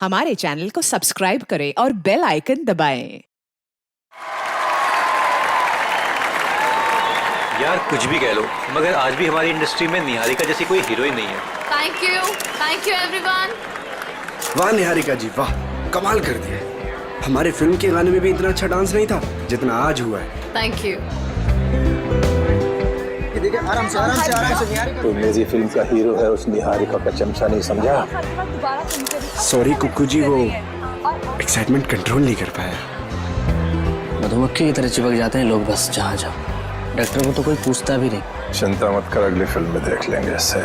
हमारे चैनल को सब्सक्राइब करें और बेल आइकन दबाएं। यार कुछ भी कह लो, मगर आज भी हमारी इंडस्ट्री में निहारिका जैसी कोई हीरोइन नहीं है। Thank you everyone. वाह निहारिका जी वाह, कमाल कर दिया। हमारे फिल्म के गाने में भी इतना अच्छा डांस नहीं था जितना आज हुआ है। Thank you. देखिए आराम से निहारिका। तो मेरी फिल्म का हीरो है, उस निहारिका का चमचा नहीं समझा। सॉरी कुक्कू जी, वो एक्साइटमेंट कंट्रोल नहीं कर पाया। मधुमक्खी की तरह चिपक जाते हैं लोग बस जहाँ जाओ। डॉक्टर को तो कोई पूछता भी नहीं। चिंता मत कर, अगली फिल्म में देख लेंगे इससे।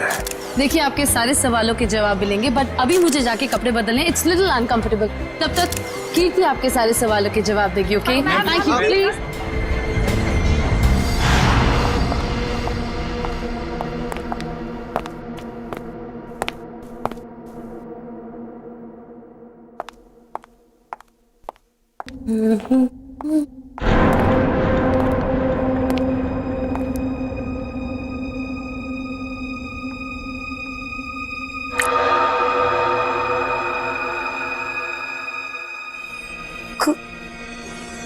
देखिए आपके सारे सवालों के जवाब मिलेंगे, बट अभी मुझे जाके कपड़े बदलने, इट्स लिटिल अनकंफर्टेबल। तब तक कीर्ति आपके सारे सवालों के जवाब देगी। Okay, thank you please.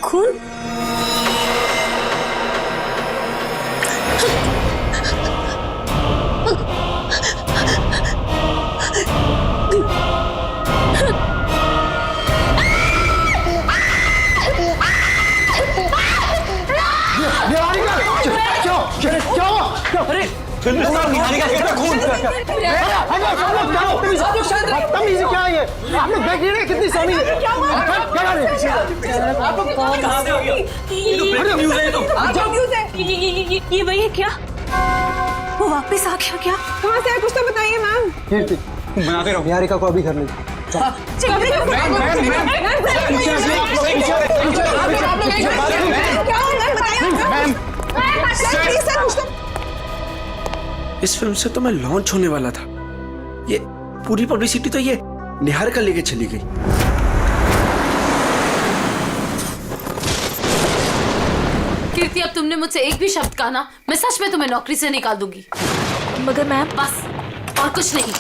खून? निहारिका का खून। तमीज़ क्या है ये? आप लोग देख रहे हैं कितनी समी है। क्या ये वही है क्या? वो वापस आ गया क्या? कहाँ से है कुछ तो बताइए मैम। कीर्ति बनाते रहो, निहारिका को अभी कर लीजिए। इस फिल्म से तो मैं लॉन्च होने वाला था, ये पूरी पब्लिसिटी तो ये निहारिका लेके चली गई। कीर्ति, अब तुमने मुझसे एक भी शब्द कहा ना, मैं सच में तुम्हें नौकरी से निकाल दूंगी। मगर मैम, बस और कुछ नहीं।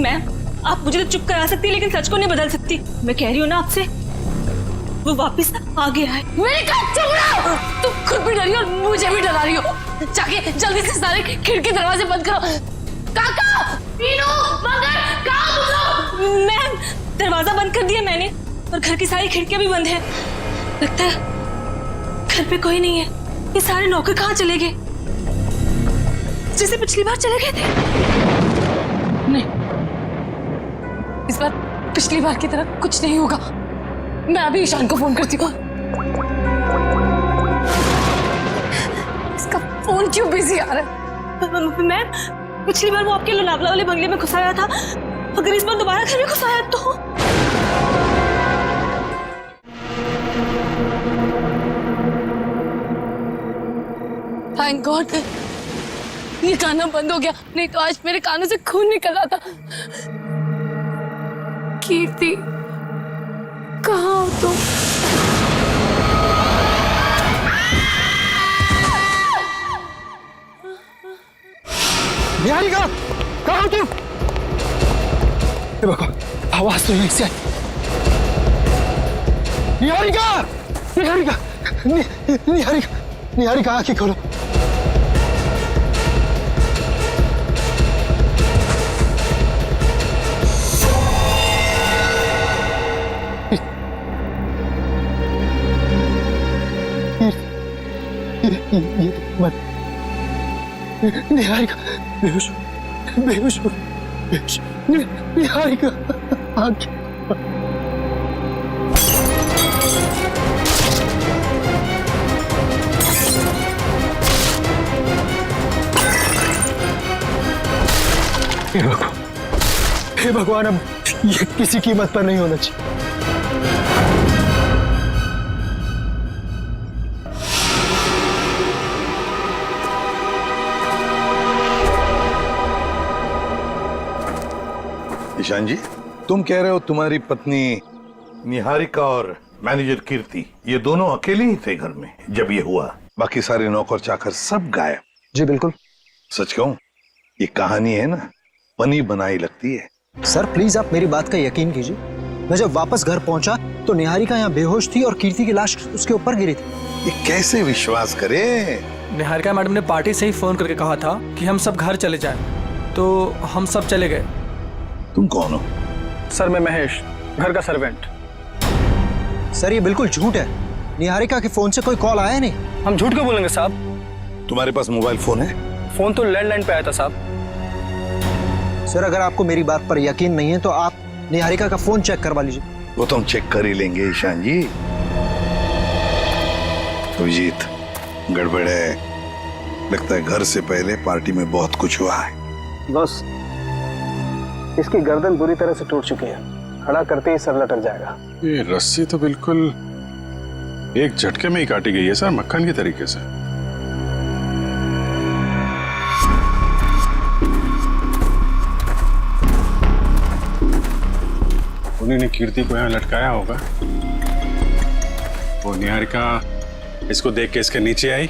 मैम आप मुझे तो चुप करा सकती है, लेकिन सच को नहीं बदल सकती। मैं कह रही हूँ ना आपसे, वो वापस आ गया है। मेरे कहा चुप रहो। तुम खुद भी डरी हो और मुझे भी डरा रही हो। जाके जल्दी से सारे खिड़की दरवाजे बंद करो। काका, मीनू, मगर, कहाँ तुम लोग? मैम दरवाजा बंद कर दिया मैंने, और घर की सारी खिड़कियां भी बंद है। लगता है घर पे कोई नहीं है। ये सारे नौकर कहाँ चले गए? जैसे पिछली बार चले गए थे। नहीं, इस बार पिछली बार की तरह कुछ नहीं होगा। मैं अभी ईशान को फोन करती हूँ। इसका फोन क्यों बिजी आ रहा है? मैम पिछली बार वो आपके लोनावला वाले बंगले में घुसाया था, अगर इस बार दोबारा घर में घुसाया तो? थैंक गॉड ये गाना बंद हो गया, नहीं तो आज मेरे कानों से खून निकल रहा था। कीर्ति, कहाँ हो तुम? निहारिका कहाँ हो तुम? आवाज तो यहीं से आई। निहारिका, निहारिका, निहारिका, निहारिका आंखें खोलो। निहारिका बेहोश बेहोश बेहोश। निहारिका आंखें। हे भगवान, अब ये किसी कीमत पर नहीं होना चाहिए। ईशान जी, तुम कह रहे हो तुम्हारी पत्नी निहारिका और मैनेजर कीर्ति ये दोनों अकेले ही थे घर में जब ये हुआ? बाकी सारे नौकर चाकर सब गायब। जी बिल्कुल। सच कहूं, ये कहानी है ना, बनी बनाई लगती है। सर प्लीज आप मेरी बात का यकीन कीजिए। मैं जब वापस घर पहुंचा तो निहारिका यहाँ बेहोश थी और कीर्ति की लाश उसके ऊपर गिरी थी। ये कैसे विश्वास करे? निहारिका मैडम ने पार्टी से ही फोन करके कहा था कि हम सब घर चले जाएं, तो हम सब चले गए। तुम कौन हो? सर मैं महेश, घर का सर्वेंट। सर ये बिल्कुल झूठ है। निहारिका के फोन से कोई कॉल आया नहीं। हम झूठ क्यों बोलेंगे साहब? तुम्हारे पास मोबाइल फोन है? फोन तो लैंडलाइन पे आया था साहब। सर अगर आपको मेरी बात पर यकीन नहीं है तो आप निहारिका का फोन चेक करवा लीजिए। वो तो हम चेक कर ही लेंगे ईशान जी। अभिजीत, गड़बड़ है। लगता है घर से पहले पार्टी में बहुत कुछ हुआ है। बस इसकी गर्दन बुरी तरह से टूट चुकी है, खड़ा करते ही सर लटक जाएगा। ये रस्सी तो बिल्कुल एक झटके में ही काटी गई है सर, मक्खन के तरीके से। उन्होंने कीर्ति को यहाँ लटकाया होगा। वो निहारिका इसको देख के इसके नीचे आई,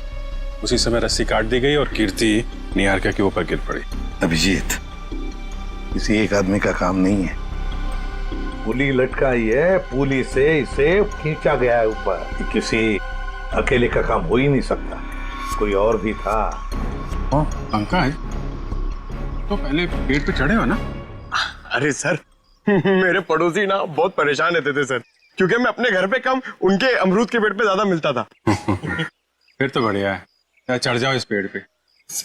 उसी समय रस्सी काट दी गई और कीर्ति निहारिका के ऊपर गिर पड़ी। अभिजीत, किसी एक आदमी का काम नहीं है। पुली लटकाई है, पुली से इसे खींचा गया है ऊपर। ये किसी अकेले का काम हो ही नहीं सकता, कोई और भी था। पंकज, तो पहले पेड़ पे चढ़े हो ना? अरे सर मेरे पड़ोसी ना बहुत परेशान रहते थे सर, क्योंकि मैं अपने घर पे कम, उनके अमरूद के पेड़ पे ज्यादा मिलता था। फिर तो बढ़िया है, या चढ़ जाओ इस पेड़ पे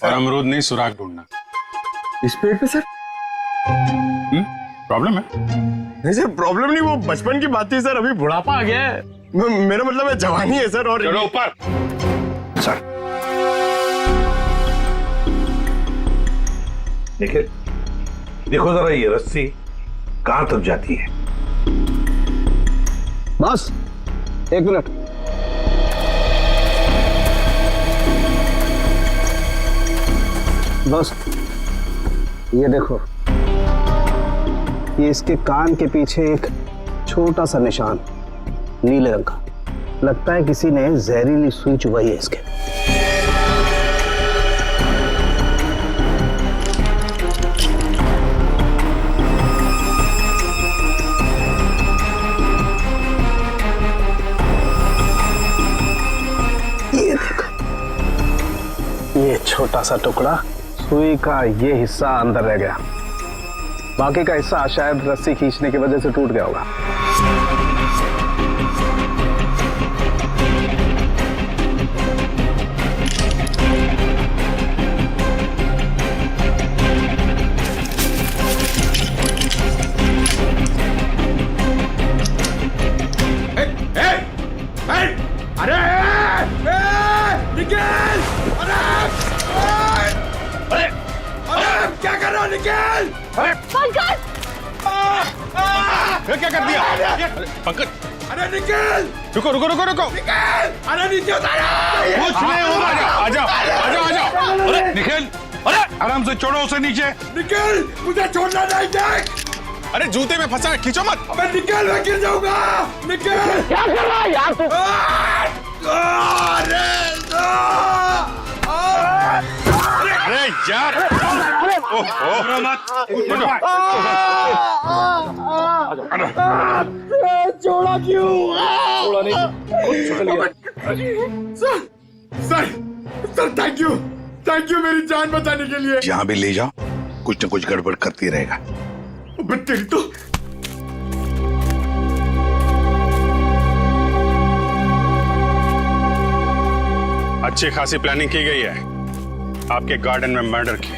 और अमरूद नहीं सुराग ढूंढना। इस पेड़ पे सर प्रॉब्लम है? नहीं सर प्रॉब्लम नहीं, वो बचपन की बात थी सर, अभी बुढ़ापा आ गया है। मेरा मतलब है जवानी है सर। और चलो ऊपर। सर देखिए, देखो जरा ये रस्सी कहां तक जाती है। बस एक मिनट। बस ये देखो, ये इसके कान के पीछे एक छोटा सा निशान नीले रंग का, लगता है किसी ने जहरीली सुई चुभाई है इसके। ये देखो, ये छोटा सा टुकड़ा, सुई का ये हिस्सा अंदर रह गया, बाकी का हिस्सा शायद रस्सी खींचने की वजह से टूट गया होगा। क्या कर रहा हो निकल? क्या कर दिया? पंकज, अरे निकल! रुको रुको रुको रुको। निकल! अरे नीचे उतारो! कुछ नहीं होगा। आ जाओ आ जाओ आ जाओ। अरे निखिल, अरे आराम से छोड़ो उसे नीचे। निकल! मुझे छोड़ना नहीं, देख! अरे जूते में फंसा है, खींचो मत। अबे निकल, मैं गिर जाऊंगा! निकल! क्या कर रहा है यार तू? अरे यार, छोड़ा क्यों? छोड़ा नहीं। सर थैंक यू मेरी जान बचाने के लिए। जहां भी ले जाओ कुछ न कुछ गड़बड़ करती रहेगा। तेरी तो अच्छी खासी प्लानिंग की गई है। आपके गार्डन में मर्डर की,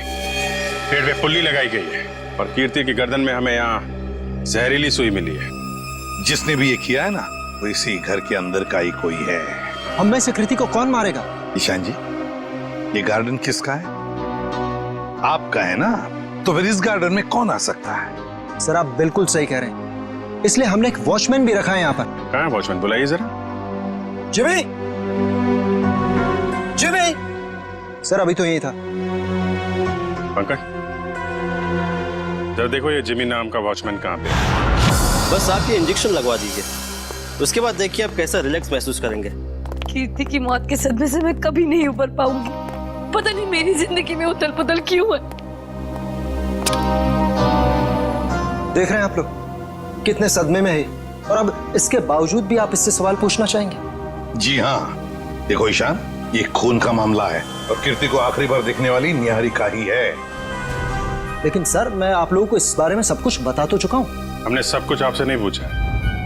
पेड़ पे पुल्ली लगाई गई है और कीर्ति की गर्दन में हमें यहाँ जहरीली सुई मिली है। जिसने भी ये किया है ना, वो इसी घर के अंदर का ही कोई है। हम में से कृति को कौन मारेगा? ईशान जी, ये गार्डन किसका है? आपका है ना, तो फिर इस गार्डन में कौन आ सकता है? सर आप बिल्कुल सही कह रहे हैं, इसलिए हमने एक वॉचमैन भी रखा है यहाँ पर। कहाँ है वॉचमैन? बुलाइए जरा। Jimmy, Jimmy! सर अभी तो यही था। पंकज, जरा देखो ये जिमी नाम का वॉचमैन कहाँ पे है। बस आप ये इंजेक्शन लगवा दीजिए, उसके बाद देखिए आप कैसा रिलैक्स महसूस करेंगे। कीर्ति की मौत के सदमे से मैं कभी नहीं उबर पाऊंगी। पता नहीं मेरी जिंदगी में उथल पुथल क्यों है। देख रहे हैं आप लोग कितने सदमे में है, और अब इसके बावजूद भी आप इससे सवाल पूछना चाहेंगे? जी हाँ, देखो ईशान, ये खून का मामला है और कीर्ति को आखिरी बार देखने वाली निहारिका ही है। लेकिन सर, मैं आप लोगों को इस बारे में सब कुछ बता तो चुका हूँ। हमने सब कुछ आपसे नहीं पूछा,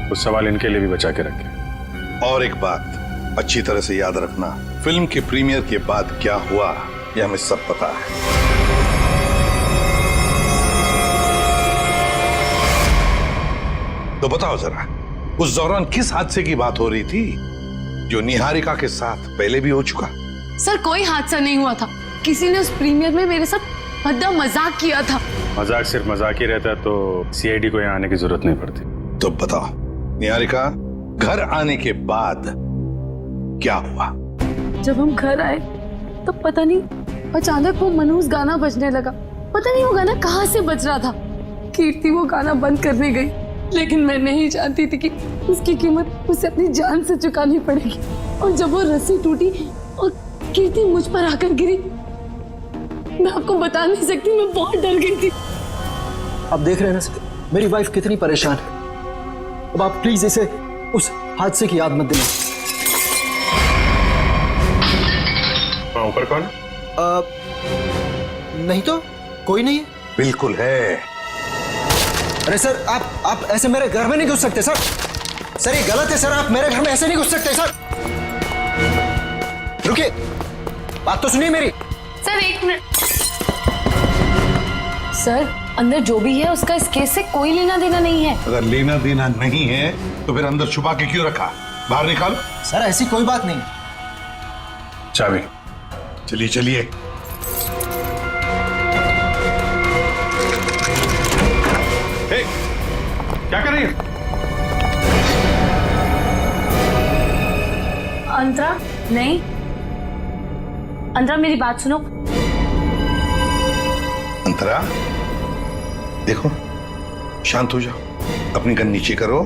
कुछ सवाल इनके लिए भी बचा के रखे। और एक बात अच्छी तरह से याद रखना, फिल्म के प्रीमियर के बाद क्या हुआ ये हमें सब पता है। तो बताओ जरा, उस दौरान किस हादसे की बात हो रही थी जो निहारिका के साथ पहले भी हो चुका? सर कोई हादसा नहीं हुआ था, किसी ने उस प्रीमियर में मेरे साथ भद्दा मजाक किया था। मजाक सिर्फ मजाक ही रहता तो सीआईडी को यहाँ आने की जरूरत नहीं पड़ती। तो बताओ निहारिका, घर आने के बाद क्या हुआ? जब हम घर आए तो पता नहीं अचानक वो मनूस गाना बजने लगा। पता नहीं वो गाना कहाँ से बज रहा था। कीर्ति वो गाना बंद करने गई, लेकिन मैं नहीं जानती थी कि उसकी कीमत उसे अपनी जान से चुकानी पड़ेगी। और जब वो रस्सी टूटी और कीर्ति मुझ पर आकर गिरी, मैं आपको बता नहीं सकती, मैं बहुत डर गई थी। आप देख रहे हैं ना सर, मेरी वाइफ कितनी परेशान है। अब आप प्लीज इसे उस हादसे की याद मत दिलाएं। ऊपर कौन? नहीं तो कोई नहीं है। बिल्कुल है। अरे सर, आप ऐसे मेरे घर में नहीं घुस सकते सर। सर ये गलत है सर, आप मेरे घर में ऐसे नहीं घुस सकते सर। रुकिए, बात तो सुनिए मेरी। सर एक मिनट। सर अंदर जो भी है उसका इस केस से कोई लेना देना नहीं है। अगर लेना देना नहीं है तो फिर अंदर छुपा के क्यों रखा? बाहर निकालो। सर ऐसी कोई बात नहीं। चाबी। चलिए चलिए। क्या कर रही है? अंतरा नहीं, अंतरा मेरी बात सुनो। अंतरा देखो, शांत हो जाओ, अपनी गन नीचे करो।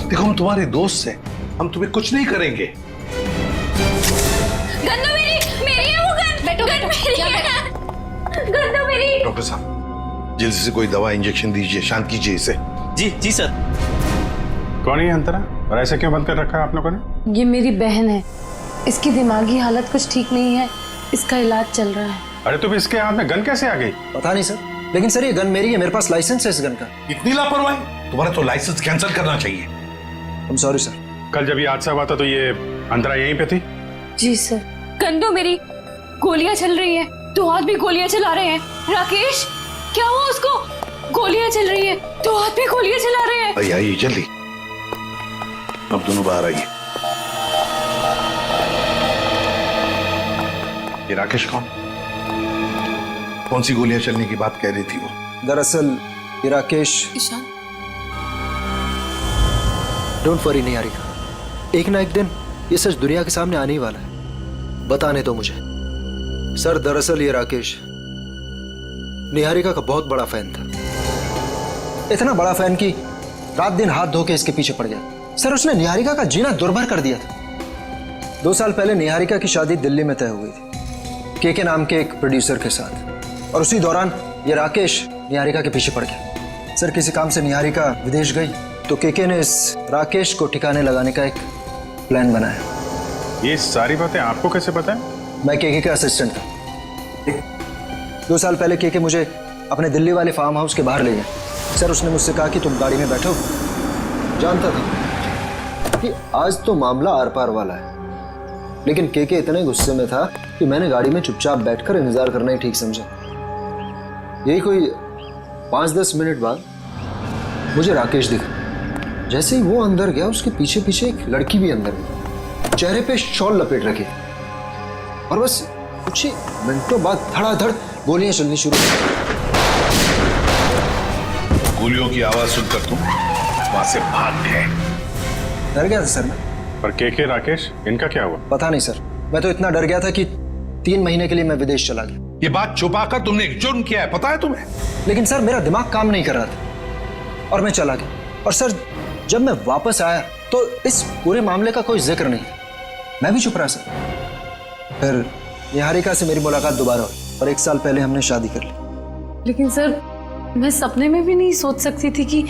देखो हम तुम्हारे दोस्त हैं, हम तुम्हें कुछ नहीं करेंगे। गन तो मेरी है वो गन। बैठो गन मेरी है। गन तो मेरी। डॉक्टर साहब जल्दी से कोई दवा इंजेक्शन दीजिए, शांत कीजिए इसे। जी सर। कौन है अंतरा, और ऐसे क्यों बंद कर रखा है आप लोगों ने? ये मेरी बहन है, इसकी दिमागी हालत कुछ ठीक नहीं है, इसका इलाज चल रहा है। अरे तो इसके हाथ में गन कैसे आ गई? पता नहीं सर, लेकिन सर ये गन मेरी है, मेरे पास लाइसेंस है इस गन का। इतनी लापरवाही, तुम्हारा तो लाइसेंस कैंसिल करना चाहिए। I'm sorry sir. कल जब ये हादसा हुआ था तो ये अंतरा यहीं पे थी? जी सर। गन तो मेरी, गोलियां चल रही है, दो हाथ भी गोलियां चला रहे हैं। राकेश क्या हुआ उसको? गोलियां चल रही है, दो हाथ भी गोलियां चला रहे हैं। आइए आइए जल्दी, अब दोनों बाहर आइए। ये राकेश कौन सी गोलियां चलने की बात कह रही थी वो? दरअसल ये राकेश। ईशान डोंट वरी निहारिका, एक ना एक दिन ये सच दुनिया के सामने आने ही वाला है। बताने दो मुझे। सर दरअसल ये राकेश निहारिका का बहुत बड़ा फैन था, इतना बड़ा फैन कि रात दिन हाथ धो के इसके पीछे पड़ गया। सर उसने निहारिका का जीना दुर्भर कर दिया था। 2 साल पहले निहारिका की शादी दिल्ली में तय हो गई थी, के नाम के एक प्रोड्यूसर के साथ, और उसी दौरान ये राकेश निहारिका के पीछे पड़ गया। सर किसी काम से निहारिका विदेश गई तो के ने इस राकेश को ठिकाने लगाने का एक प्लान बनाया। ये सारी बातें आपको कैसे पता है? मैं के का असिस्टेंट था। 2 साल पहले के मुझे अपने दिल्ली वाले फार्म हाउस के बाहर ले गया। सर उसने मुझसे कहा कि तुम गाड़ी में बैठो। जानता था कि आज तो मामला आर पार वाला है, लेकिन के इतने गुस्से में था कि मैंने गाड़ी में चुपचाप बैठकर इंतजार करना ही ठीक समझा। यही कोई 5-10 मिनट बाद मुझे राकेश दिखा। जैसे ही वो अंदर गया, उसके पीछे पीछे एक लड़की भी अंदर गई, चेहरे पे शॉल लपेट रखी, और बस कुछ ही मिनटों बाद धड़ाधड़ गोलियां चलनी शुरू हुई। गोलियों की आवाज सुनकर तुम वहां से भाग गए। डर गया था सर मैं। पर के राकेश इनका क्या हुआ? पता नहीं सर, मैं तो इतना डर गया था कि 3 महीने के लिए मैं विदेश चला गया। ये बात छुपाकर तुमने एक जुर्म किया है, पता है तुम्हें? लेकिन सर मेरा दिमाग काम नहीं कर रहा था और मैं चला गया। और सर जब मैं वापस आया तो इस पूरे मामले का कोई जिक्र नहीं, मैं भी चुप रहा सर। फिर निहारिका से मेरी मुलाकात दोबारा हुई और 1 साल पहले हमने शादी कर ली। लेकिन सर, मैं सपने में भी नहीं सोच सकती थी कि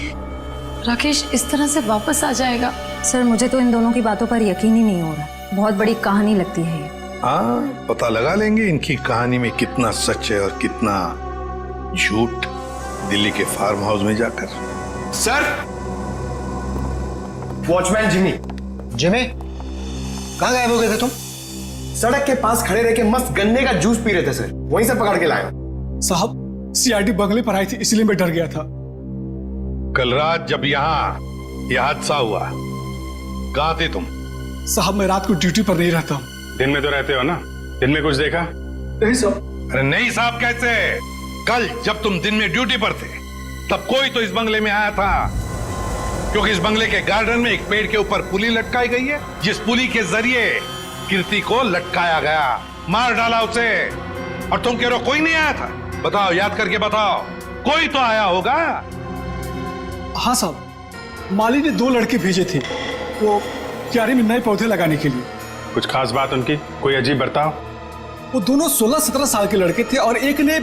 राकेश इस तरह से वापस आ जाएगा। सर मुझे तो इन दोनों की बातों पर यकीन ही नहीं हो रहा। बहुत बड़ी कहानी लगती है ये। हाँ, पता लगा लेंगे इनकी कहानी में कितना सच है और कितना झूठ दिल्ली के फार्म हाउस में जाकर। Sir, watchman Jimmy. जिमी, कहाँ गायब हो गए थे तुम? सड़क के पास खड़े रह के मस्त गन्ने का जूस पी रहे थे सर, वहीं से पकड़ के लाया। साहब, सीआईडी बंगले पर आई थी, इसलिए मैं डर गया था। कल रात जब यहाँ यह हादसा हुआ, कहाँ थे तुम? साहब, मैं रात को ड्यूटी पर नहीं रहता। दिन में तो रहते हो ना? दिन में कुछ देखा? नहीं साहब। अरे नहीं साहब कैसे? कल जब तुम दिन में ड्यूटी पर थे तब कोई तो इस बंगले में आया था, क्योंकि इस बंगले के गार्डन में एक पेड़ के ऊपर पुली लटकाई गई है, जिस पुली के जरिए कीर्ति को लटकाया गया, मार डाला उसे। और तुम कह रहे हो कोई नहीं आया था? बताओ, याद करके बताओ, कोई तो आया होगा। हाँ साहब, माली ने 2 लड़के भेजे थे वो क्यारी में नए पौधे लगाने के लिए। कुछ खास बात उनकी? कोई अजीब बर्ताव? वो दोनों 16-17 साल के लड़के थे और एक ने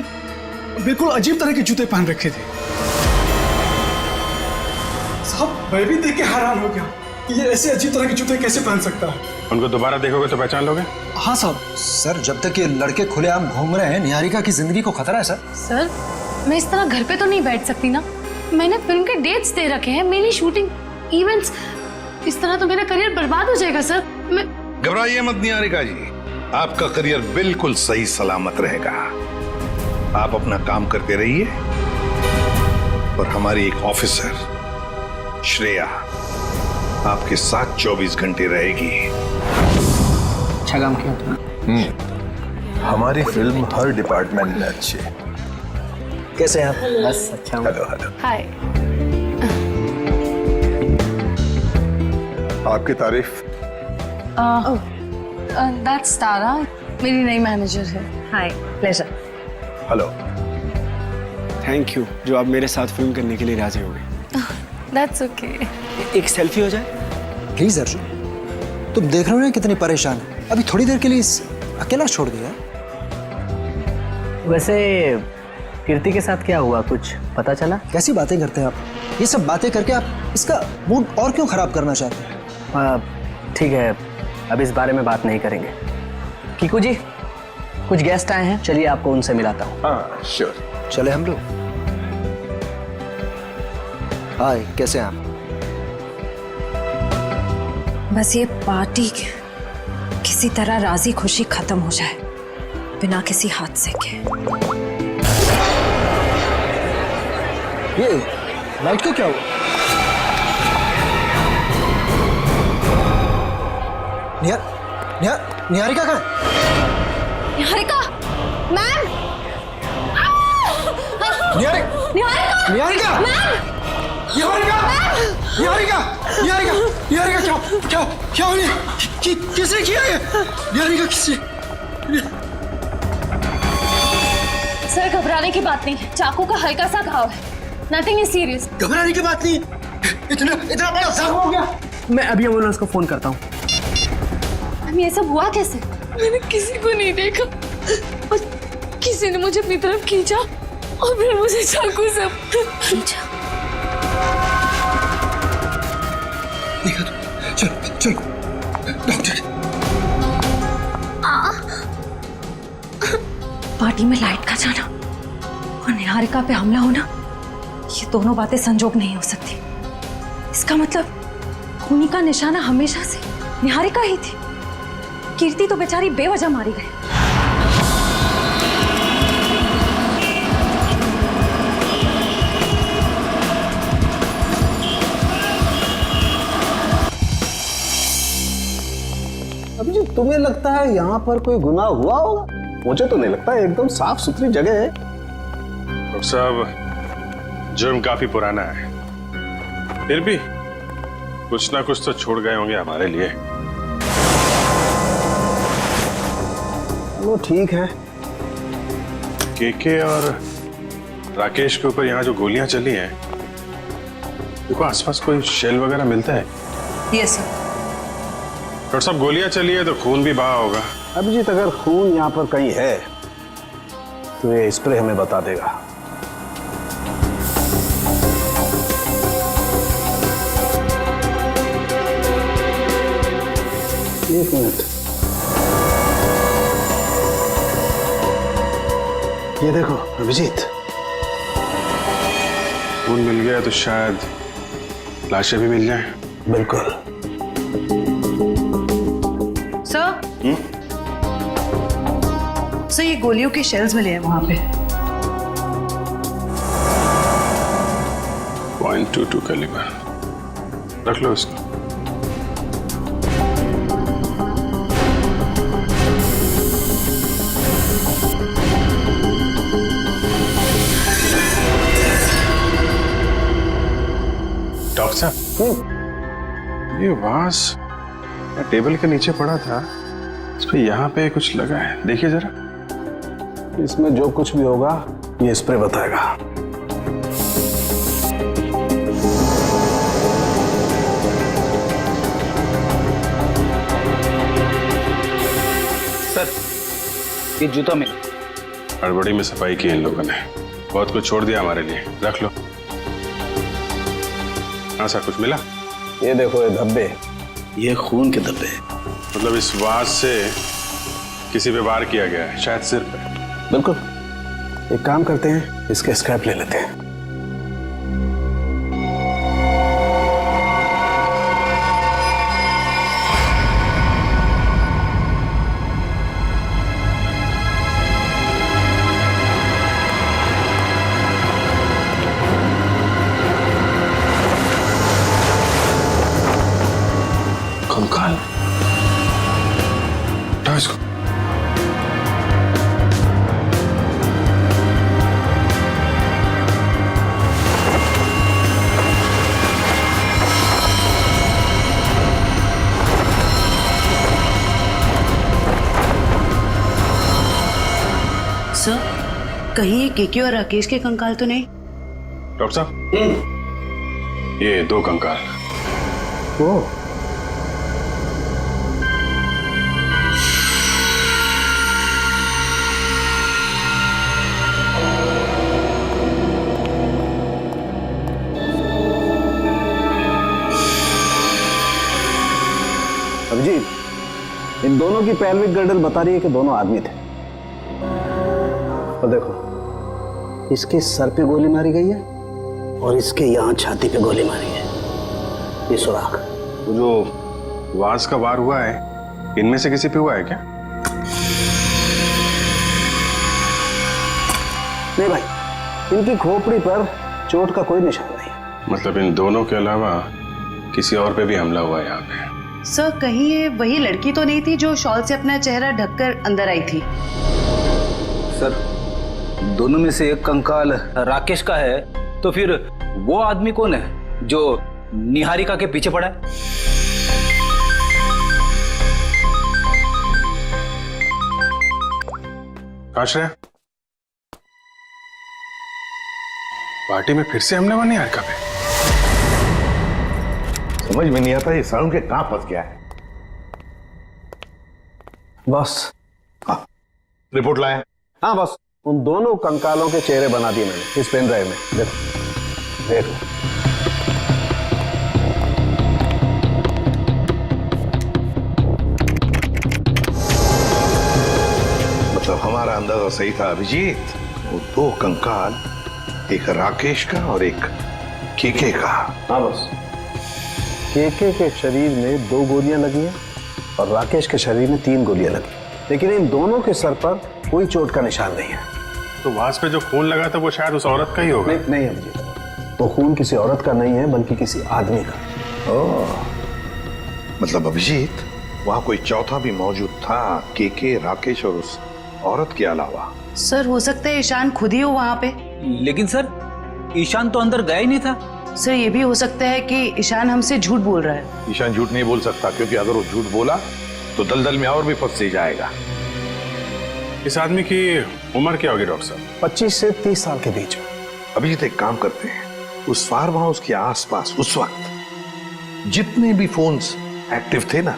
बिल्कुल अजीब तरह के जूते पहन रखे थे। साहब, मैं भी देख के हैरान हो गया कि ये ऐसे अजीब तरह के जूते कैसे पहन सकता है। उनको दोबारा देखोगे तो पहचान लोगे? हाँ साहब। सर, जब तक ये लड़के खुलेआम घूम रहे हैं, निहारिका की जिंदगी को खतरा है सर। सर, मैं इस तरह घर पे तो नहीं बैठ सकती ना। मैंने फिल्म के डेट्स दे रखे हैं, मेरी शूटिंग, इवेंट्स। इस तरह तो मेरा करियर बर्बाद हो जाएगा सर। मैं घबराइए मत निहारिका जी, आपका करियर बिल्कुल सही सलामत रहेगा। आप अपना काम करते रहिए और हमारी एक ऑफिसर श्रेया आपके साथ 24 घंटे रहेगी। अच्छा काम किया तुमने। हमारी फिल्म हर डिपार्टमेंट में अच्छी है। कैसे हैं आप? बस अच्छा हूँ। Hello hello. हाय। आपकी तारीफ। दैट्स तारा, मेरी नई मैनेजर है। Hi, pleasure. Hello. Thank you जो आप मेरे साथ फिल्म करने के लिए राजी हो गए। That's okay. एक सेल्फी हो जाए? प्लीज अर्जुन, तुम देख रहे हो ना कितनी परेशान है। अभी थोड़ी देर के लिए अकेला छोड़ दिया। वैसे कीर्ति के साथ क्या हुआ, कुछ पता चला? कैसी बातें करते हैं आप? ये सब बातें करके आप इसका मूड और क्यों खराब करना चाहते हैं? ठीक है, अब इस बारे में बात नहीं करेंगे। कीकू जी, कुछ गेस्ट आए हैं, चलिए आपको उनसे मिलाता हूँ। हाँ श्योर। चले हम लोग। हाय, कैसे हैं आप? बस ये पार्टी किसी तरह राजी खुशी खत्म हो जाए, बिना किसी हादसे के। ये लाइट को क्या हुआ? निहारिका कहाँ है? निहारिका, मैम! निहारिका! निहारिका! निहारिका! क्या हो रही है? किसने किया ये? निहारिका किसने? सर, घबराने की बात नहीं है, चाकू का हल्का सा घाव है, नथिंग इज सीरियस। घबराने की बात नहीं, इतना बड़ा जख्म हो गया। मैं अभी एम्बुलेंस को फोन करता हूँ। ये सब हुआ कैसे? मैंने किसी को नहीं देखा और किसी ने मुझे अपनी तरफ खींचा और फिर मुझे चाकू से खींचा। देखा तो? चलो डॉक्टर। पार्टी में लाइट का जाना और निहारिका पे हमला होना, ये दोनों बातें संजोग नहीं हो सकती। इसका मतलब खूनी का निशाना हमेशा से निहारिका ही थी। कीर्ति तो बेचारी बेवजह मारी गई। अभी जो तुम्हें लगता है यहाँ पर कोई गुनाह हुआ होगा, मुझे तो नहीं लगता। एकदम साफ सुथरी जगह है। डॉक्टर साहब, जुर्म काफी पुराना है, फिर भी कुछ ना कुछ तो छोड़ गए होंगे हमारे लिए। वो ठीक है। केके और राकेश के ऊपर यहाँ जो गोलियां चली हैं, देखो आसपास कोई शेल वगैरह मिलता है? Yes sir. डॉक्टर साहब, गोलियां चली है तो खून भी बहा होगा। अभिजीत, अगर खून यहाँ पर कहीं है तो ये स्प्रे हमें बता देगा। एक मिनट, ये देखो अभिजीत, खून मिल गया तो शायद लाशें भी मिल जाएं। बिल्कुल। सर सर, ये गोलियों के शेल्स मिले हैं वहां पे। .22 कैलिबर, रख लो इसको। डॉक्टर साहब, ये वास टेबल के नीचे पड़ा था, इस पे यहाँ पे कुछ लगा है, देखिए जरा। इसमें जो कुछ भी होगा ये स्प्रे बताएगा। सर, ये जूता में हड़बड़ी में सफाई की इन लोगों ने, बहुत कुछ छोड़ दिया हमारे लिए, रख लो। हाँ सर, कुछ मिला? ये देखो, ये धब्बे, ये खून के धब्बे। मतलब इस वास से किसी पे वार किया गया है, शायद सिर पे। बिल्कुल। एक काम करते हैं, इसके स्क्रैप ले लेते हैं। कंकाल, उठाओ इसको। सर, कहीं ये केके और राकेश के कंकाल तो नहीं? डॉक्टर साहब, ये 2 कंकाल। ओ, अभिजीत, इन दोनों की पैल्विक गर्डल बता रही है कि दोनों आदमी थे। और देखो, इसके सर पे गोली मारी गई है और इसके यहां छाती पे गोली मारी है, ये सुराख। वो जो वास का वार हुआ है, इनमें से किसी पे हुआ है क्या? नहीं भाई, इनकी खोपड़ी पर चोट का कोई निशान नहीं है। मतलब इन दोनों के अलावा किसी और पे भी हमला हुआ है यहाँ पे? सर, कहीं ये वही लड़की तो नहीं थी जो शॉल से अपना चेहरा ढककर अंदर आई थी? सर, दोनों में से एक कंकाल राकेश का है, तो फिर वो आदमी कौन है जो निहारिका के पीछे पड़ा है? आश्रय, पार्टी में फिर से हमला हुआ निहारिका पे? समझ में नहीं आता ये साउंड के कहां फंस गया है। बस। हाँ, रिपोर्ट लाए? हाँ बस, उन दोनों कंकालों के चेहरे बना दिए मैंने इस पेन ड्राइव में। देखो देख लो। मतलब हमारा अंदाजा सही था अभिजीत। वो 2 कंकाल, एक राकेश का और एक केके का। हाँ बस, केके के शरीर में 2 गोलियां लगी हैं और राकेश के शरीर में 3 गोलियां लगी, लेकिन इन दोनों के सर पर कोई चोट का निशान नहीं है। तो वास पे जो खून लगा था वो शायद उस औरत का ही होगा। नहीं अभिजीत, वो खून किसी औरत का नहीं है बल्कि किसी आदमी का। ओह, मतलब अभिजीत वहां कोई चौथा भी मौजूद था, केके, राकेश और उस औरत के अलावा। सर, हो सकता है ईशान खुद ही हो वहां पे। लेकिन सर, ईशान तो अंदर गया ही नहीं था। सर, ये भी हो सकता है कि ईशान हमसे झूठ बोल रहा है। ईशान झूठ नहीं बोल सकता, क्योंकि अगर वो झूठ बोला तो दलदल में और भी फंस जाएगा। इस आदमी की उम्र क्या होगी डॉक्टर साहब? 25 से 30 साल के बीच। अभिजीत, एक काम करते हैं, उस फार्म हाउस के आसपास उस वक्त जितने भी फोन्स एक्टिव थे ना,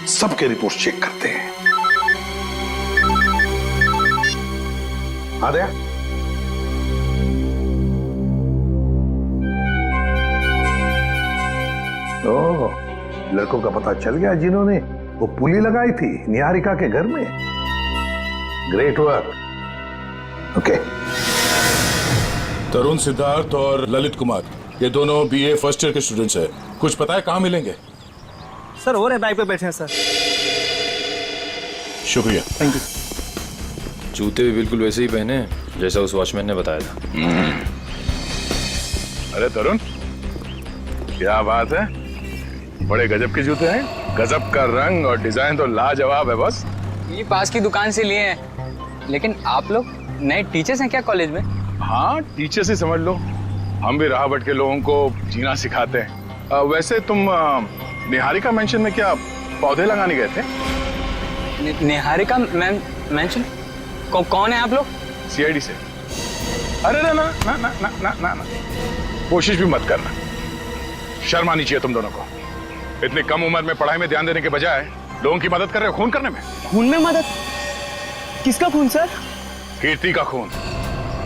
सबके रिपोर्ट चेक करते हैं। आ गया। ओह, लड़कों का पता चल गया जिन्होंने वो पुली लगाई थी निहारिका के घर में। Great work. ओके। तरुण, सिद्धार्थ और ललित कुमार, ये दोनों बीए फर्स्ट ईयर के स्टूडेंट्स हैं। कुछ पता है कहाँ मिलेंगे? सर हो रहे बाइक पे बैठे हैं सर। शुक्रिया। Thank you. जूते भी बिल्कुल वैसे ही पहने जैसा उस वॉचमैन ने बताया था। अरे तरुण, क्या बात है, बड़े गजब के जूते हैं। गजब का रंग और डिजाइन तो लाजवाब है बस। ये पास की दुकान से लिए हैं। लेकिन आप लोग नए टीचर्स हैं क्या कॉलेज में? हाँ, टीचर से समझ लो। हम भी राहबट के लोगों को जीना सिखाते हैं। वैसे तुम निहारिका मेंशन में क्या पौधे लगाने गए थे? निहारिका मेंशन? कौन है आप लोग? सीआईडी से। अरे ना ना ना ना ना ना ना ना, कोशिश भी मत करना। शर्म आनी चाहिए तुम दोनों को। इतनी कम उम्र में पढ़ाई में ध्यान देने के बजाय लोगों की मदद कर रहे हो खून करने में। खून में मदद? किसका खून सर? कीर्ति का खून,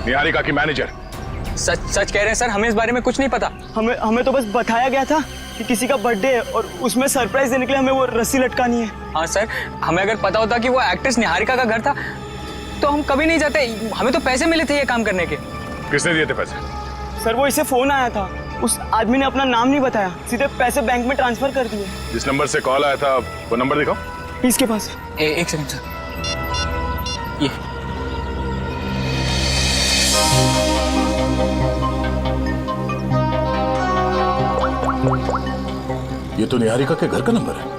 निहारिका की मैनेजर। सच कह रहे हैं सर, हमें इस बारे में कुछ नहीं पता। हमें तो बस बताया गया था कि किसी का बर्थडे है और उसमें सरप्राइज देने के लिए हमें वो रस्सी लटकानी है। हाँ सर, हमें अगर पता होता कि वो एक्ट्रेस निहारिका का घर था तो हम कभी नहीं जाते। हमें तो पैसे मिले थे ये काम करने के। किसने दिए थे पैसे? सर वो इसे फोन आया था, उस आदमी ने अपना नाम नहीं बताया, सीधे पैसे बैंक में ट्रांसफर कर दिए। जिस नंबर से कॉल आया था वो नंबर दिखाओ। इसके पास एक सेकंड सर। ये ये तो निहारिका के घर का नंबर है।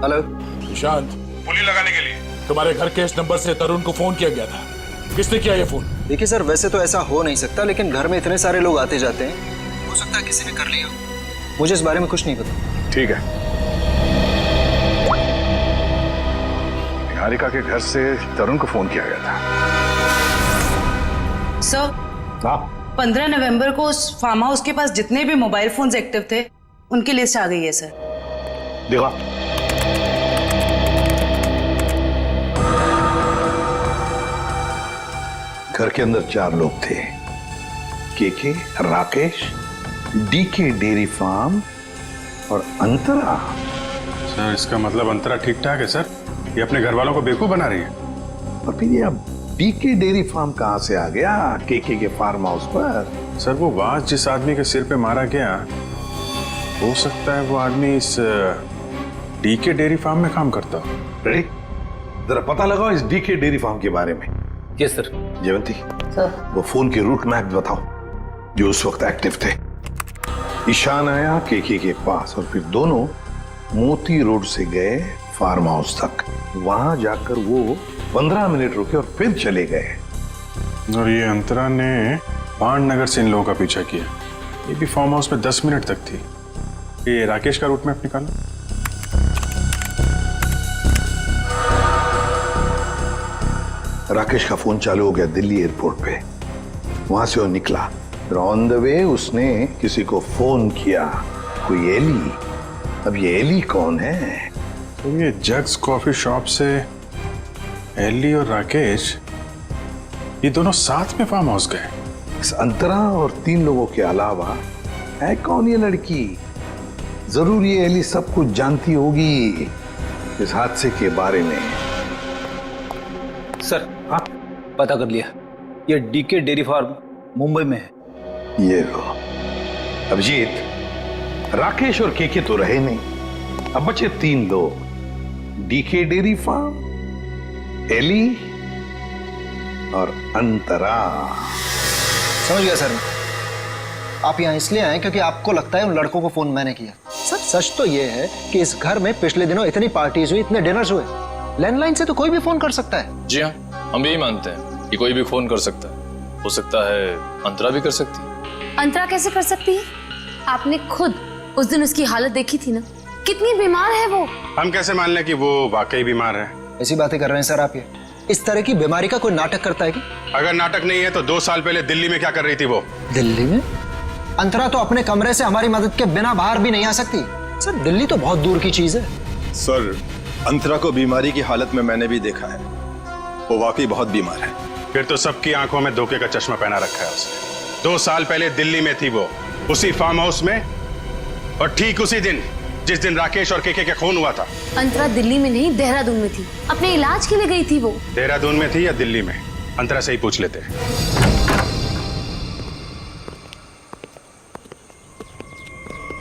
हेलो निशांत, पुली लगाने के लिए तुम्हारे घर के इस नंबर से तरुण को फोन किया गया था। किसने किया ये फोन? देखिए सर, वैसे तो ऐसा हो नहीं सकता, लेकिन घर में इतने सारे लोग आते जाते हैं, हो सकता है किसी ने कर लिया। मुझे इस बारे में कुछ नहीं पता। ठीक है। निहारिका के घर से तरुण को फोन किया गया था। सर, 15 नवंबर को उस फार्म हाउस के पास जितने भी मोबाइल फोन्स एक्टिव थे उनकी लिस्ट आ गई है सर। देखा, घर के अंदर 4 लोग थे। KK, Rakesh, DK dairy farm और अंतरा। सर इसका मतलब अंतरा ठीक ठाक है सर? ये अपने घर वालों को बेवकूफ बना रही है। और फिर ये अब डीके डेयरी फार्म कहां से आ गया केके के फार्म हाउस पर? सर वो वाज जिस आदमी के सिर पे मारा गया, हो सकता है वो आदमी इस डीके डेयरी फार्म में काम करता हो। रेडी, जरा पता लगाओ इस डीके डेयरी फार्म के बारे में। Yes sir. जयवंती, सर, वो फोन के रूट मैप बताओ जो उस वक्त एक्टिव थे। ईशान आया केके के पास और फिर दोनों मोती रोड से गए फार्म हाउस तक। वहां जाकर वो 15 मिनट रुके और फिर चले गए। और ये अंतरा ने पान नगर से इन लोगों का पीछा किया। ये भी फार्म हाउस में 10 मिनट तक थी। ये राकेश का रूट मैप निकालो। राकेश का फोन चालू हो गया दिल्ली एयरपोर्ट पे। वहां से वो निकला, ऑन द वे उसने किसी को फोन किया, कोई एली। अब ये एली कौन है? तो ये जग्स कॉफी शॉप से एली और राकेश, ये दोनों साथ में फार्म हाउस गए। इस अंतरा और 3 लोगों के अलावा है कौन ये लड़की? जरूर ये एली सब कुछ जानती होगी इस हादसे के बारे में। सर, हाँ, पता कर लिया। ये डीके डेयरी फार्म मुंबई में है। ये लो अभिजीत, राकेश और केके तो रहे नहीं, अब बचे 3 लोग। डीके डेयरी फार्म, एली और अंतरा। समझ गया सर। आप यहाँ इसलिए आए क्योंकि आपको लगता है उन लड़कों को फोन मैंने किया। सर सच तो ये है कि इस घर में पिछले दिनों इतनी पार्टीज हुई, इतने डिनर्स हुए, लैंडलाइन से तो कोई भी फोन कर सकता है। जी हाँ, हम यही मानते हैं कि कोई भी फोन कर सकता है। हो सकता है अंतरा भी कर सकती है। अंतरा कैसे कर सकती है? आपने खुद उस दिन उसकी हालत देखी थी ना, कितनी बीमार है वो। हम कैसे मान लें कि वो वाकई बीमार है? ऐसी बातें कर रहे हैं सर आप। ये इस तरह की बीमारी का कोई नाटक करता है कि? अगर नाटक नहीं है तो 2 साल पहले दिल्ली में क्या कर रही थी वो? दिल्ली में? अंतरा तो अपने कमरे से हमारी मदद के बिना बाहर भी नहीं आ सकती। सर दिल्ली तो बहुत दूर की चीज है। सर अंतरा को बीमारी की हालत में मैंने भी देखा है, वो वाकई बहुत बीमार है। फिर तो सबकी आंखों में धोखे का चश्मा पहना रखा है उसने। 2 साल पहले दिल्ली में थी वो, उसी फार्म हाउस में, और ठीक उसी दिन जिस दिन राकेश और केके का खून हुआ था। अंतरा दिल्ली में नहीं, देहरादून में थी, अपने इलाज के लिए गई थी वो। देहरादून में थी या दिल्ली में? अंतरा से ही पूछ लेते।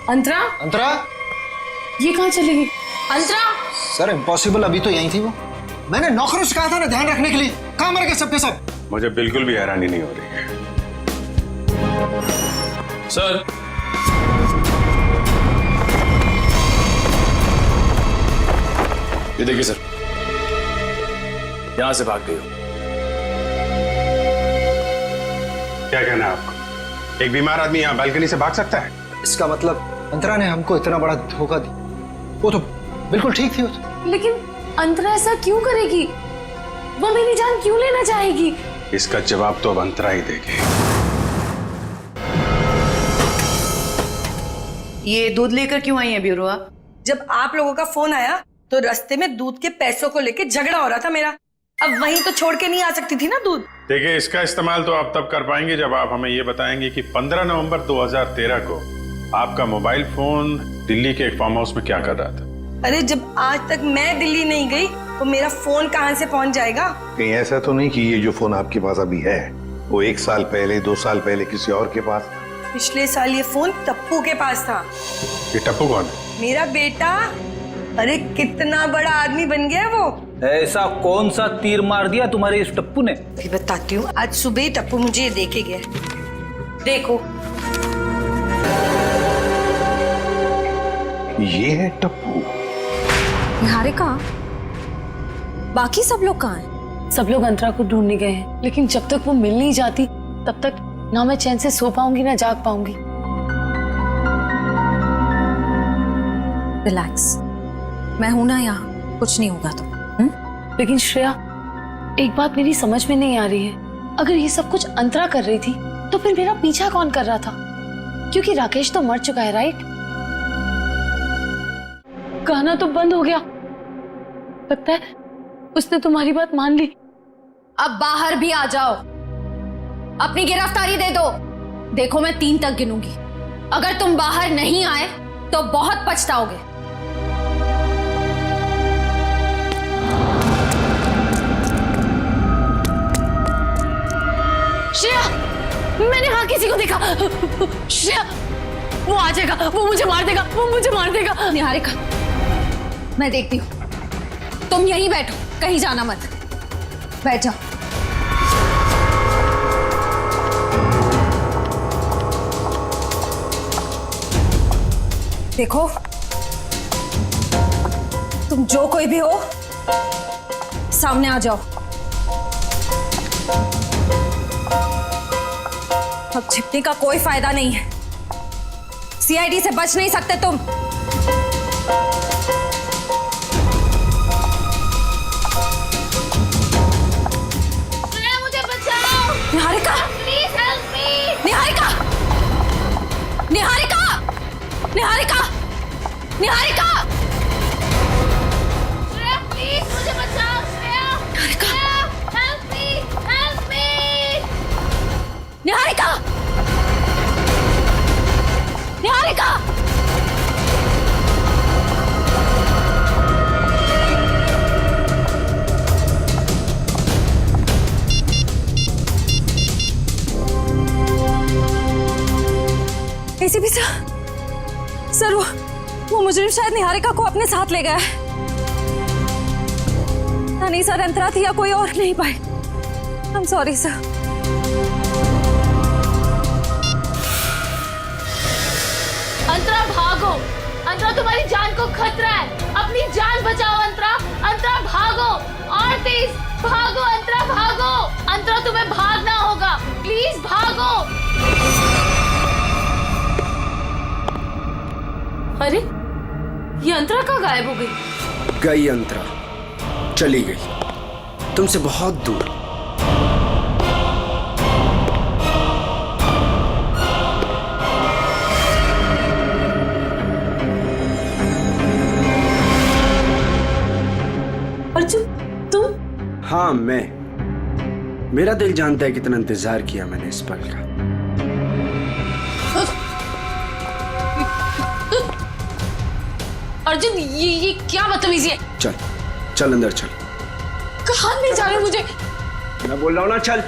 अंतरा, अंतरा, ये कहाँ चली गई? अंतरा! सर इम्पॉसिबल, अभी तो यहीं थी वो। मैंने नौकरों से कहा था ना ध्यान रखने के लिए, कहाँ मर गए सब के सब? मुझे बिल्कुल भी हैरानी नहीं हो रही है। सर, ये देखिए सर, यहां से भाग गई हो। क्या कहना है आपको? एक बीमार आदमी यहाँ बालकनी से भाग सकता है? इसका मतलब अंतरा ने हमको इतना बड़ा धोखा दिया। वो तो बिल्कुल ठीक थी वो तो। लेकिन अंतरा ऐसा क्यों करेगी? वो मेरी जान क्यों लेना चाहेगी? इसका जवाब तो अब अंतरा ही देगी। ये दूध लेकर क्यों आई है ब्यूरो? जब आप लोगों का फोन आया तो रास्ते में दूध के पैसों को लेके झगड़ा हो रहा था मेरा। अब वहीं तो छोड़ के नहीं आ सकती थी ना दूध। देखिए, इसका इस्तेमाल तो आप तब कर पाएंगे जब आप हमें ये बताएंगे कि 15 नवंबर 2013 को आपका मोबाइल फोन दिल्ली के एक फार्म हाउस में क्या कर रहा था। अरे जब आज तक मैं दिल्ली नहीं गई तो मेरा फोन कहाँ से पहुँच जाएगा? कहीं ऐसा तो नहीं कि ये जो फोन आपके पास अभी है वो 1 साल पहले 2 साल पहले किसी और के पास था? पिछले साल ये फोन टप्पू के पास था। ये टप्पू कौन है? मेरा बेटा। अरे कितना बड़ा आदमी बन गया वो। ऐसा कौन सा तीर मार दिया तुम्हारे इस टप्पू ने? भी बताती हूँ, आज सुबह ही टप्पू मुझे ये देके गया। देखो, ये है टप्पू। निहारिका, बाकी सब लोग कहाँ हैं? सब लोग अंतरा को ढूंढने गए हैं, लेकिन जब तक वो मिल नहीं जाती तब तक ना मैं चैन से सो पाऊंगी ना जाग पाऊंगी। रिलैक्स, मैं हूं ना यहाँ, कुछ नहीं होगा तो। लेकिन श्रेया, एक बात मेरी समझ में नहीं आ रही है। अगर ये सब कुछ अंतरा कर रही थी तो फिर मेरा पीछा कौन कर रहा था? क्योंकि राकेश तो मर चुका है, राइट? गाना तो बंद हो गया। लगता है उसने तुम्हारी बात मान ली। अब बाहर भी आ जाओ, अपनी गिरफ्तारी दे दो। देखो, मैं 3 तक गिनूंगी। अगर तुम बाहर नहीं आए तो बहुत पछताओगे। श्रेया, मैंने वहां किसी को देखा। श्रेया, वो आ जाएगा, वो मुझे मार देगा, वो मुझे मार देगा। निहारिका, मैं देखती हूँ। तुम यहीं बैठो, कहीं जाना मत। बैठ जाओ। देखो, तुम जो कोई भी हो, सामने आ जाओ। अब छिपने का कोई फायदा नहीं है। सीआईडी से बच नहीं सकते तुम। मुझे बचाओ। Niharika, please help me. Niharika, Niharika, Niharika, Niharika, Shreya please मुझे बचाओ। Shreya, Niharika, help me, help me. Niharika, Niharika. ACP sir, वो मुजरिम शायद निहारिका को अपने साथ ले गया है। नहीं सर, अंतरा थी या कोई और नहीं पाए। I am sorry sir. Antara भागो, अंतरा तुम्हारी जान को खतरा है। अपनी जान बचाओ अंतरा, अंतरा भागो और तेज भागो। अंतरा भागो, अंतरा तुम्हें भागना होगा, प्लीज भागो। अरे ये अंतरा कहाँ गायब हो गई? गई अंतरा, चली गई तुमसे बहुत दूर। अर्जुन तुम? हाँ मैं। मेरा दिल जानता है कितना इंतजार किया मैंने इस पल का। अर्जुन ये क्या बदतमीजी है? चल चल अंदर चल। कहाँ ले जा रहे हो मुझे? मैं बोल रहा हूँ ना, चल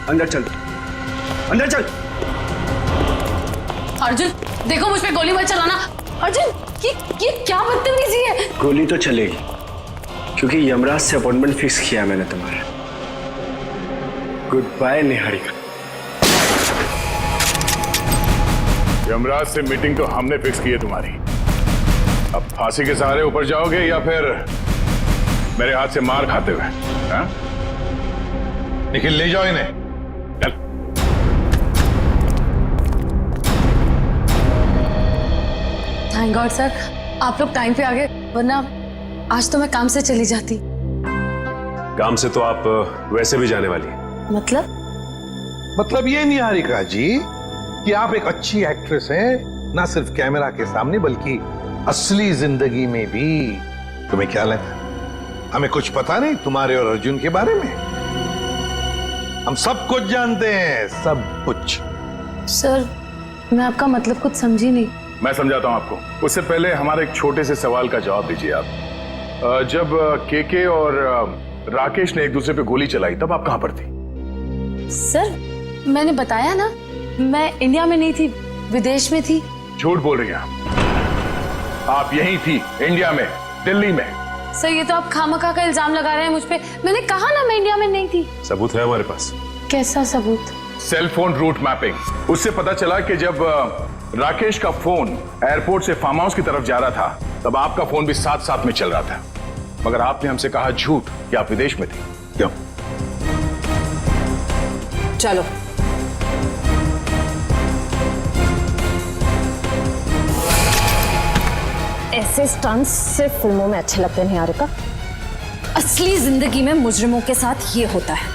अंदर चल, अंदर चल। अर्जुन देखो, मुझ पे गोली मत चलाना। अर्जुन ये क्या बदतमीजी है? गोली तो चलेगी क्योंकि यमराज से अपॉइंटमेंट फिक्स किया मैंने तुम्हारा। Good bye Niharika. यमराज से मीटिंग तो हमने फिक्स की है तुम्हारी। अब फांसी के सहारे ऊपर जाओगे या फिर मेरे हाथ से मार खाते हुए? हाँ? निखिल ले जाओ इन्हें। चल। थैंक गॉड सर, आप लोग टाइम पे आ गए, वरना आज तो मैं काम से चली जाती। काम से तो आप वैसे भी जाने वाली हैं। मतलब ये निहारिका जी कि आप एक अच्छी एक्ट्रेस हैं, ना सिर्फ कैमरा के सामने बल्कि असली जिंदगी में भी। तुम्हें क्या लगता, हमें कुछ पता नहीं तुम्हारे और अर्जुन के बारे में? हम सब कुछ जानते हैं, सब कुछ। सर मैं आपका मतलब कुछ समझी नहीं। मैं समझाता हूं आपको। उससे पहले हमारे एक छोटे से सवाल का जवाब दीजिए आप। जब केके और राकेश ने एक दूसरे पे गोली चलाई तब आप कहां पर थी? सर मैंने बताया ना, मैं इंडिया में नहीं थी, विदेश में थी। झूठ बोल रही हैं आप यहीं थी, इंडिया में, दिल्ली में। सर ये तो आप खामखा का इल्जाम लगा रहे हैं मुझ पे। मैंने कहा ना मैं इंडिया में नहीं थी। सबूत है हमारे पास। कैसा सबूत? Cell phone route mapping. उससे पता चला कि जब राकेश का फोन एयरपोर्ट से फार्म हाउस की तरफ जा रहा था तब आपका फोन भी साथ साथ में चल रहा था, मगर आपने हमसे कहा झूठ कि आप विदेश में थे। क्यों? चलो ऐसे स्टंट्स सिर्फ फिल्मों में अच्छे लगते हैं निहारिका। असली जिंदगी में मुजरिमों के साथ ये होता है।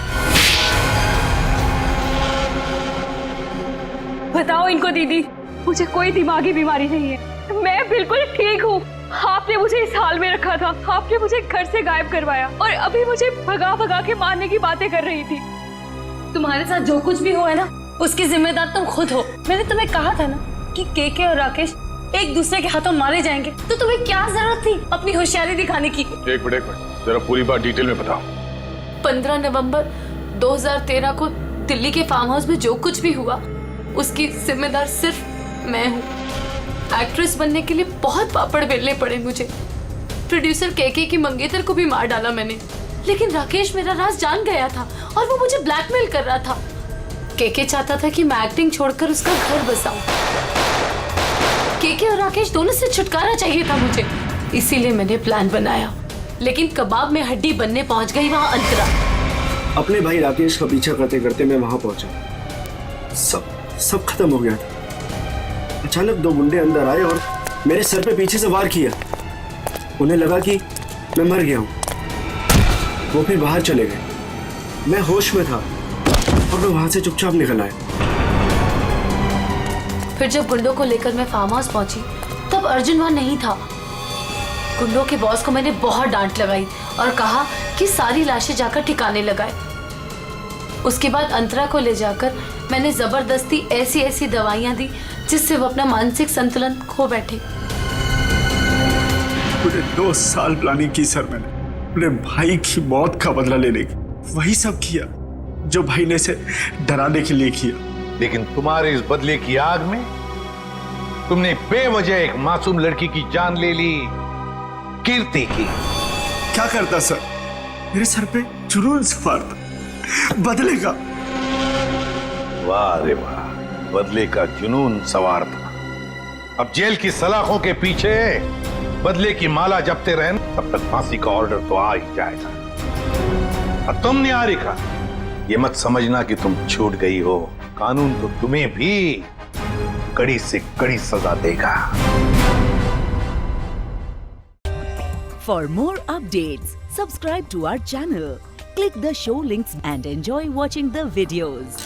बताओ इनको दीदी, मुझे कोई दिमागी बीमारी नहीं है, मैं बिल्कुल ठीक हूँ। आपने मुझे इस हाल में रखा था, आपने मुझे घर से गायब करवाया और अभी मुझे भगा भगा के मारने की बातें कर रही थी। तुम्हारे साथ जो कुछ भी हुआ है ना, उसकी जिम्मेदार तुम खुद हो। मैंने तुम्हें कहा था ना कि केके और राकेश एक दूसरे के हाथों मारे जाएंगे, तो तुम्हें क्या जरूरत थी अपनी होशियारी दिखाने की? एक मिनट, जरा पूरी बात डिटेल में बताओ। 15 नवंबर 2013 को दिल्ली के फार्म हाउस में जो कुछ भी हुआ उसकी जिम्मेदार सिर्फ मैं हूँ। एक्ट्रेस बनने के लिए बहुत पापड़ बेलने पड़े मुझे। प्रोड्यूसर केके की मंगेतर को भी मार डाला मैंने, लेकिन राकेश मेरा राज जान गया था और वो मुझे ब्लैकमेल कर रहा था। केके चाहता था कि मैं एक्टिंग छोड़कर उसका घर बसाऊं। केके और राकेश दोनों से छुटकारा चाहिए था मुझे, इसीलिए मैंने प्लान बनाया। लेकिन कबाब में हड्डी बनने पहुंच गई वहां अंतरा। अपने भाई राकेश का पीछा करते करते मैं वहां पहुंचा, सब खत्म हो गया था। अचानक दो गुंडे अंदर आए और मेरे सर पे पीछे से वार किया। उन्हें लगा कि मैं मर गया हूं। वो फिर बाहर चले गए। मैं होश में था और मैं वहां से चुपचाप निकल आया। फिर जब गुंडों को लेकर मैं फार्म हाउस पहुंची तब अर्जुन वहां नहीं था। गुंडों के बॉस को मैंने बहुत डांट लगाई और कहा कि सारी लाशें जाकर ठिकाने लगाए। उसके बाद अंतरा को ले जाकर मैंने जबरदस्ती ऐसी दवाइयां दी जिससे वो अपना मानसिक संतुलन खो बैठे। पूरे 2 साल प्लानिंग की सर मैंने अपने भाई की मौत का बदला लेने की। वही सब किया जो भाई ने इसे डराने के लिए किया। लेकिन तुम्हारे इस बदले की आग में तुमने बेवजह एक मासूम लड़की की जान ले ली, कीर्ति की। क्या करता सर, मेरे सर पे जुनून सवार था बदले का। वाह रे वाह, बदले का जुनून सवार था। अब जेल की सलाखों के पीछे बदले की माला जपते रहना, तब तक फांसी का ऑर्डर तो आ ही जाएगा। और तुम निहारिका, ये मत समझना कि तुम छूट गई हो। कानून तो तुम्हें भी कड़ी से कड़ी सजा देगा। For more updates, subscribe to our channel, click the show links and enjoy watching the videos.